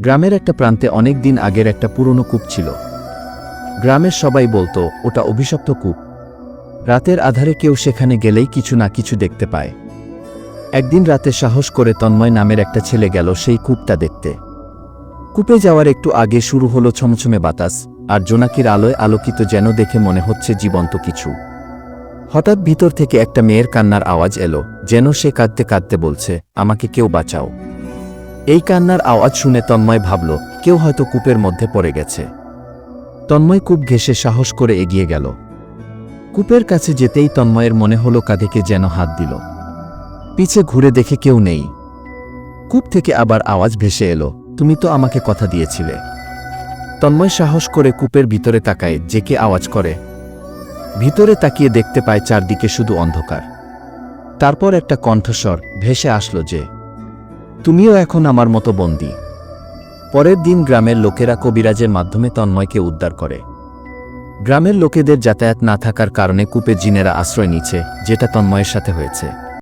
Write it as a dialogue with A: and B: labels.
A: গ্রামের একটা প্রান্তে অনেক দিন আগের একটা পুরনো কূপ ছিল। গ্রামের সবাই বলতো ওটা অভিশপ্ত কূপ। রাতের আধারে কেউ সেখানে গেলেই কিছু না কিছু দেখতে পায়। একদিন রাতে সাহস করে তন্ময় নামের একটা ছেলে গেল সেই কূপটা দেখতে। কূপে যাওয়ার একটু আগে শুরু হলো ছমছমে বাতাস, আর জোনাকির আলোয় আলোকিত যেন দেখে মনে হচ্ছে জীবন্ত কিছু। হঠাৎ ভিতর থেকে একটা মেয়ের কান্নার আওয়াজ এলো, যেন সে কাঁদতে কাঁদতে বলছে, আমাকে কেউ বাঁচাও। এই কান্নার আওয়াজ শুনে তন্ময় ভাবল কেউ হয়তো কূপের মধ্যে পড়ে গেছে। তন্ময় কূপ ঘেঁষে সাহস করে এগিয়ে গেল। কূপের কাছে যেতেই তন্ময়ের মনে হলো কাঁধেকে যেন হাত দিল। পিছে ঘুরে দেখে কেউ নেই। কূপ থেকে আবার আওয়াজ ভেসে এলো, তুমি তো আমাকে কথা দিয়েছিলে। তন্ময় সাহস করে কূপের ভিতরে তাকায় যে কে আওয়াজ করে। ভিতরে তাকিয়ে দেখতে পায় চারদিকে শুধু অন্ধকার। তারপর একটা কণ্ঠস্বর ভেসে আসলো যে, তুমিও এখন আমার মতো বন্দী। পরের দিন গ্রামের লোকেরা কবিরাজের মাধ্যমে তন্ময়কে উদ্ধার করে। গ্রামের লোকেদের যাতায়াত না থাকার কারণে কূপে জিনেরা আশ্রয় নিচ্ছে, যেটা তন্ময়ের সাথে হয়েছে।